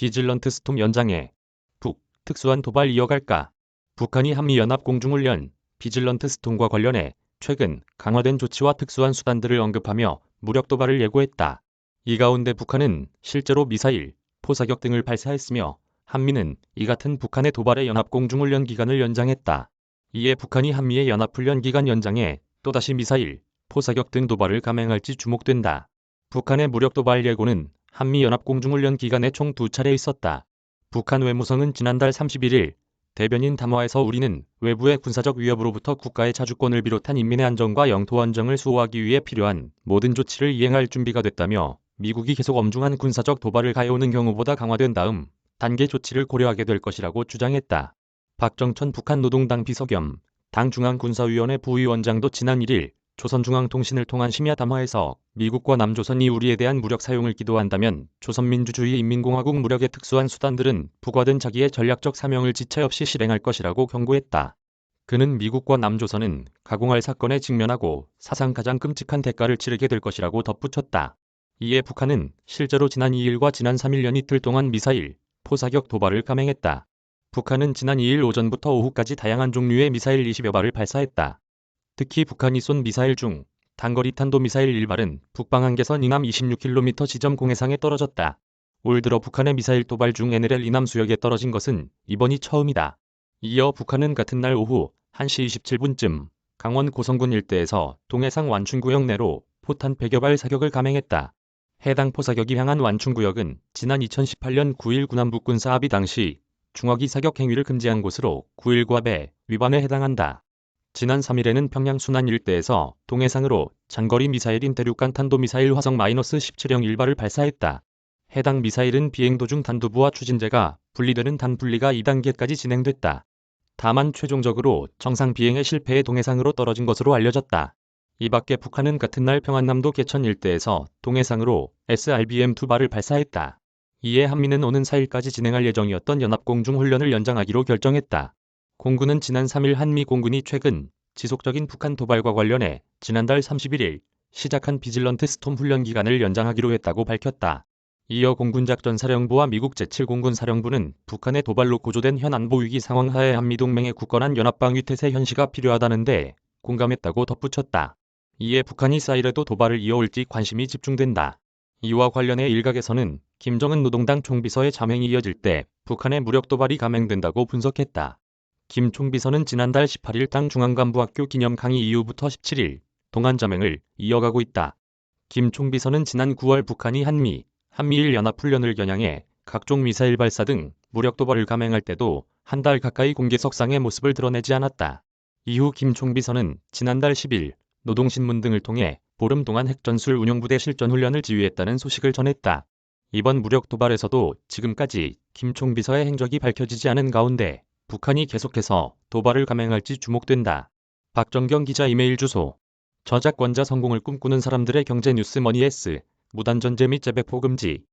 비질런트 스톰 연장해. 북, 특수한 도발 이어갈까? 북한이 한미연합 공중훈련, 비질런트 스톰과 관련해 최근 강화된 조치와 특수한 수단들을 언급하며 무력 도발을 예고했다. 이 가운데 북한은 실제로 미사일, 포사격 등을 발사했으며 한미는 이 같은 북한의 도발의 연합 공중훈련 기간을 연장했다. 이에 북한이 한미의 연합훈련 기간 연장에 또다시 미사일, 포사격 등 도발을 감행할지 주목된다. 북한의 무력 도발 예고는 한미 연합 공중훈련 기간에 총 2차례 있었다. 북한 외무성은 지난달 31일 대변인 담화에서 우리는 외부의 군사적 위협으로부터 국가의 자주권을 비롯한 인민의 안정과 영토 안정을 수호하기 위해 필요한 모든 조치를 이행할 준비가 됐다며 미국이 계속 엄중한 군사적 도발을 가해오는 경우보다 강화된 다음 단계 조치를 고려하게 될 것이라고 주장했다. 박정천 북한 노동당 비서 겸 당 중앙군사위원회 부위원장도 지난 1일 조선중앙통신을 통한 심야 담화에서 미국과 남조선이 우리에 대한 무력 사용을 기도한다면 조선민주주의 인민공화국 무력의 특수한 수단들은 부과된 자기의 전략적 사명을 지체 없이 실행할 것이라고 경고했다. 그는 미국과 남조선은 가공할 사건에 직면하고 사상 가장 끔찍한 대가를 치르게 될 것이라고 덧붙였다. 이에 북한은 실제로 지난 2일과 지난 3일 연이틀 동안 미사일, 포사격 도발을 감행했다. 북한은 지난 2일 오전부터 오후까지 다양한 종류의 미사일 20여 발을 발사했다. 특히 북한이 쏜 미사일 중 단거리 탄도미사일 1발은 북방한계선 이남 26km 지점 공해상에 떨어졌다. 올 들어 북한의 미사일 도발 중 NLL 이남 수역에 떨어진 것은 이번이 처음이다. 이어 북한은 같은 날 오후 1시 27분쯤 강원 고성군 일대에서 동해상 완충구역 내로 포탄 100여 발 사격을 감행했다. 해당 포사격이 향한 완충구역은 지난 2018년 9일 군함북 군사합의 당시 중화기 사격 행위를 금지한 곳으로 9.19합의 위반에 해당한다. 지난 3일에는 평양 순안 일대에서 동해상으로 장거리 미사일인 대륙간 탄도미사일 화성-17형 1발을 발사했다. 해당 미사일은 비행 도중 단두부와 추진제가 분리되는 단분리가 2단계까지 진행됐다. 다만 최종적으로 정상 비행에 실패해 동해상으로 떨어진 것으로 알려졌다. 이 밖에 북한은 같은 날 평안남도 개천 일대에서 동해상으로 SRBM-2발을 발사했다. 이에 한미는 오는 4일까지 진행할 예정이었던 연합공중훈련을 연장하기로 결정했다. 공군은 지난 3일 한미 공군이 최근 지속적인 북한 도발과 관련해 지난달 31일 시작한 비질런트 스톰 훈련 기간을 연장하기로 했다고 밝혔다. 이어 공군작전사령부와 미국 제7공군사령부는 북한의 도발로 고조된 현 안보위기 상황 하에 한미동맹의 굳건한 연합방위태세 현시가 필요하다는데 공감했다고 덧붙였다. 이에 북한이 싸이래도 도발을 이어올지 관심이 집중된다. 이와 관련해 일각에서는 김정은 노동당 총비서의 자명이 이어질 때 북한의 무력 도발이 감행된다고 분석했다. 김 총비서는 지난달 18일 당 중앙간부학교 기념 강의 이후부터 17일 동안 자맹을 이어가고 있다. 김 총비서는 지난 9월 북한이 한미일 연합훈련을 겨냥해 각종 미사일 발사 등 무력 도발을 감행할 때도 한 달 가까이 공개석상의 모습을 드러내지 않았다. 이후 김 총비서는 지난달 10일 노동신문 등을 통해 보름 동안 핵전술 운용부대 실전훈련을 지휘했다는 소식을 전했다. 이번 무력 도발에서도 지금까지 김 총비서의 행적이 밝혀지지 않은 가운데 북한이 계속해서 도발을 감행할지 주목된다. 박정경 기자 이메일 주소. 저작권자 성공을 꿈꾸는 사람들의 경제 뉴스 머니S 무단전제 및 재배포 금지.